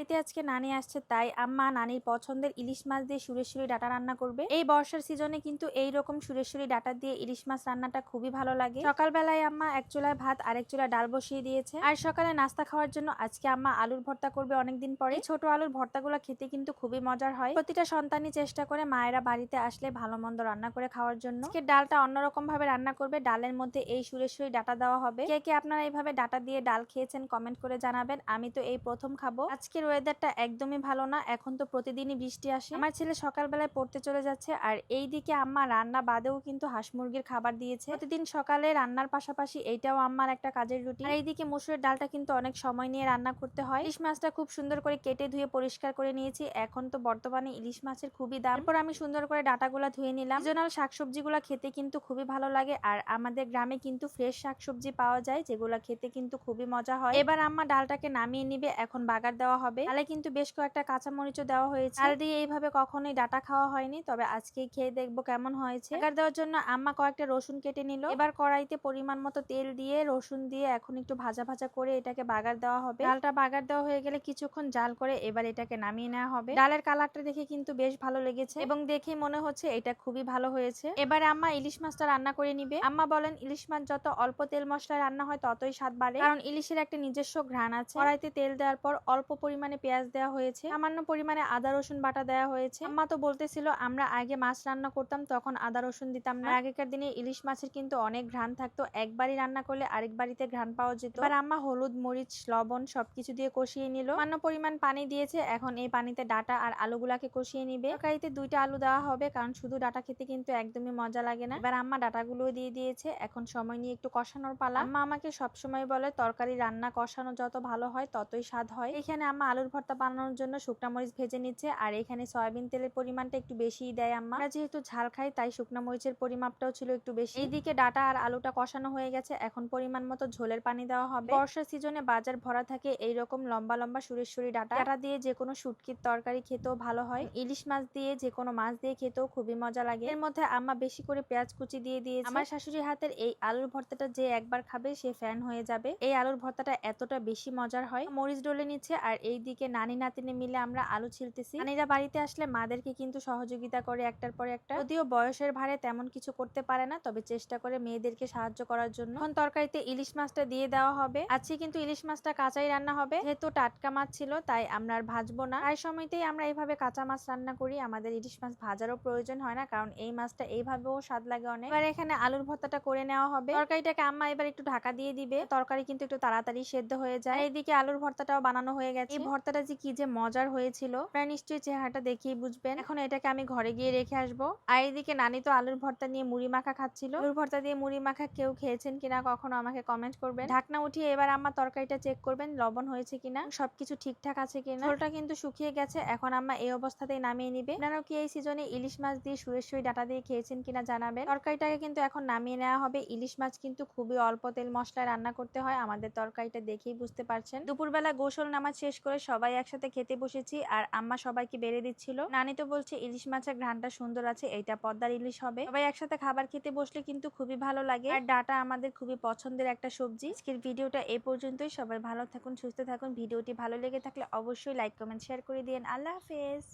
বাড়িতে আজকে নানি আসছে, তাই আম্মা নানির পছন্দের ইলিশ মাছ দিয়ে সুরেশ্বরী ডাটা রান্না করবে। এই বর্ষার সিজনে কিন্তু এইরকম সুরেশ্বরী ডাটা দিয়ে ইলিশ মাছ রান্নাটা খুবই ভালো লাগে। সকালবেলায় আম্মা এক চুলায় ভাত আর এক চুলায় ডাল বসিয়ে দিয়েছে। আর সকালে নাস্তা খাওয়ার জন্য আজকে আম্মা আলুর ভর্তা করবে অনেকদিন পরে। ছোট আলুর ভর্তাগুলো খেতে কিন্তু খুবই মজার হয়। প্রতিটা সন্তানই চেষ্টা করে মায়েরা বাড়িতে আসলে ভালো মন্দ রান্না করে খাওয়ার জন্য। আজকে ডালটা অন্যরকম ভাবে রান্না করবে। ডালের মধ্যে এই সুরেশ্বরী ডাটা দেওয়া হবে। কে কে আপনারা এইভাবে ডাটা দিয়ে ডাল খেয়েছেন কমেন্ট করে জানাবেন। আমি তো এই প্রথম খাবো। আজকের ওয়েদারটা একদমই ভালো না, এখন তো প্রতিদিনই বৃষ্টি আসে। আমার ছেলে সকালবেলায় পড়তে চলে যাচ্ছে, আর এইদিকে আম্মা রান্না বাদেও কিন্তু হাঁস মুরগির খাবার দিয়েছে। প্রতিদিন সকালে রান্নার পাশাপাশি এইটাও আম্মার একটা কাজের রুটিন। আর এইদিকে মসুরের ডালটা কিন্তু অনেক সময় নিয়ে রান্না করতে হয়। ইলিশ মাছটা খুব সুন্দর করে কেটে ধুয়ে পরিষ্কার করে নিয়েছি। এখন তো বর্তমানে ইলিশ মাছের খুবই দাম। তারপর আমি সুন্দর করে ডাটাগুলা ধুয়ে নিলাম। সিজনাল শাকসবজিগুলা খেতে কিন্তু খুবই ভালো লাগে, আর আমাদের গ্রামে কিন্তু ফ্রেশ শাকসবজি পাওয়া যায়, যেগুলা খেতে কিন্তু খুবই মজা হয়। এবার আম্মা ডালটাকে নামিয়ে নিবে, এখন বাগার দেওয়া হবে। ডালে কিন্তু বেশ কয়েকটা কাঁচামরিচও দেওয়া হয়েছে। ডাল দিয়ে এইভাবে কখনোই ডাটা খাওয়া হয়নি, তবে আজকেই খেয়ে দেখবো কেমন হয়েছে। বাগার দেওয়ার জন্য আম্মা কয়েকটা রসুন কেটে নিল। এবার কড়াইতে পরিমাণ মতো তেল দিয়ে রসুন দিয়ে এখন একটু ভাজা ভাজা করে এটাকে বাগার দেওয়া হবে। ডালটা বাগার দেওয়া হয়ে গেলে কিছুক্ষণ জাল করে এবার এটাকে নামিয়ে নেওয়া হবে। ডালের কালারটা দেখে কিন্তু বেশ ভালো লেগেছে এবং দেখে মনে হচ্ছে এটা খুবই ভালো হয়েছে। এবার আম্মা ইলিশ মাছটা রান্না করে নিবে। আম্মা বলেন ইলিশ মাছ যত অল্প তেল মশলায় রান্না হয় ততই স্বাদ বাড়ে, কারণ ইলিশের একটা নিজস্ব ঘ্রাণ আছে। কড়াইতে তেল দেওয়ার পর অল্প পরিমাণে পেঁয়াজ দেওয়া হয়েছে, সামান্য পরিমাণে আদা রসুন বাটা দেওয়া হয়েছে। আম্মা তো বলতেছিল আমরা আগে মাছ রান্না করতাম তখন আদা রসুন দিতাম না। আগেকার দিনে ইলিশ মাছের কিন্তু অনেক ঘ্রাণ থাকতো, একবারই রান্না করলে আরেক বাড়িতে ঘ্রাণ পাওয়া যেত। এবার আম্মা হলুদ মরিচ লবণ সবকিছু দিয়ে কষিয়ে নিল। সামান্য পরিমাণ পানি দিয়েছে, এখন এই পানিতে ডাটা আর আলুগুলাকে কষিয়ে নিবে। তরকারিতে 2টা আলু দেওয়া হবে, কারণ শুধু ডাটা খেতে কিন্তু একদমই মজা লাগে না। এবার আম্মা ডাটাগুলো দিয়ে দিয়েছে, এখন সময় নিয়ে একটু কষানোর পালা। আম্মা আমাকে সবসময় বলে তরকারি রান্না কষানো যত ভালো হয় ততই স্বাদ হয়। এখানে আম্মা আলুর ভর্তা বানানোর জন্য শুকনা মরিচ ভেজে নিচ্ছে, আর এখানে সয়াবিন তেলের পরিমাণটা একটু বেশিই দেয় আম্মা। আমরা যেহেতু ঝাল খাই তাই শুকনা মরিচের পরিমাপটাও ছিল একটু বেশি। এইদিকে ডাটা আর আলুটা কষানো হয়ে গেছে, এখন পরিমাণ মতো ঝোলের পানি দেওয়া হবে। বর্ষার সিজনে বাজার ভরা থাকে এইরকম লম্বা লম্বা সুরেশ্বরী ডাটা দিয়ে যে কোনো শুটকির তরকারি খেতেও ভালো হয়। ইলিশ মাছ দিয়ে যে কোনো মাছ দিয়ে খেতেও খুবই মজা লাগে। এর মধ্যে আম্মা বেশি করে পেঁয়াজ কুচি দিয়ে দিয়েছে। আমার শাশুড়ি হাতের এই আলুর ভর্তাটা যে একবার খাবে সে ফ্যান হয়ে যাবে। এই আলুর ভর্তাটা এতটা বেশি মজার হয়। মরিচ ডলে নিচ্ছে, আর এই দিকে নানি নাতিনে মিলে আমরা আলু ছিলতেছি। নানিরা বাড়িতে আসলে মাদেরকে কিন্তু সহযোগিতা করে একটার পর একটা। যদিও বয়সের ভারে তেমন কিছু করতে পারে না, তবে চেষ্টা করে মেয়েদেরকে সাহায্য করার জন্য। এখন তরকারিতে ইলিশ মাছটা দিয়ে দেওয়া হবে। আজকে কিন্তু ইলিশ মাছটা কাঁচাই রান্না হবে, যেহেতু টাটকা মাছ ছিল তাই আমরা আর ভাজবো না। প্রায় সময়তেই আমরা এইভাবে কাঁচা মাছ রান্না করি, আমাদের ইলিশ মাছ ভাজারও প্রয়োজন হয় না, কারণ এই মাছটা এইভাবেও স্বাদ লাগে অনেক। এবার এখানে আলুর ভর্তাটা করে নেওয়া হবে। তরকারিটাকে আম্মা এবার একটু ঢাকা দিয়ে দিবে, তরকারি কিন্তু একটু তাড়াতাড়ি সেদ্ধ হয়ে যায়। এইদিকে আলুর ভর্তাটাও বানানো হয়ে গেছে। এই ভর্তাটা যে কি যে মজার হয়েছিল প্রায় নিশ্চয়ই চেহারাটা দেখেই বুঝবেন। এখন এটাকে আমি ঘরে গিয়ে রেখে আসবো। আর এইদিকে নানি তো আলুর ভর্তা নিয়ে মুড়ি মাখা খাচ্ছিল। আলুর ভর্তা দিয়ে মুড়ি মাখা কেউ খেয়েছেন কিনা কখনো আমাকে কমেন্ট করবেন। ঢাকনা উঠিয়ে এবার আম্মা তরকারিটা চেক করবেন লবণ হয়েছে কিনা, সবকিছু ঠিকঠাক আছে কিনা। ঝোলটা কিন্তু শুকিয়ে গেছে, এখন আম্মা এই অবস্থাতেই নামিয়ে নিবে। আপনারাও কি এই সিজনে ইলিশ মাছ দিয়ে সুরেশ্বরী ডাটা দিয়ে খেয়েছেন কিনা জানাবেন। তরকারিটাকে কিন্তু এখন নামিয়ে নেওয়া হবে। ইলিশ মাছ কিন্তু খুবই অল্প তেল মশলায় রান্না করতে হয়, আমাদের তরকারিটা দেখেই বুঝতে পারছেন। দুপুরবেলা গোসল নামাজ শেষ করে সবাই একসাথে খেতে বসেছি, আর আম্মা সবাইকে বেড়ে দিচ্ছিল। নানি তো বলছে ইলিশ মাছের ঘ্রাণটা সুন্দর আছে, এইটা পদ্মার ইলিশ হবে। সবাই একসাথে খাবার খেতে বসলে কিন্তু খুবই ভালো লাগে, আর ডাটা আমাদের খুবই পছন্দের একটা সবজি। আজকের ভিডিওটা এই পর্যন্তই। সবাই ভালো থাকুন, সুস্থ থাকুন। ভিডিওটি ভালো লেগে থাকলে অবশ্যই লাইক কমেন্ট শেয়ার করে দিন। আল্লাহ হাফেজ।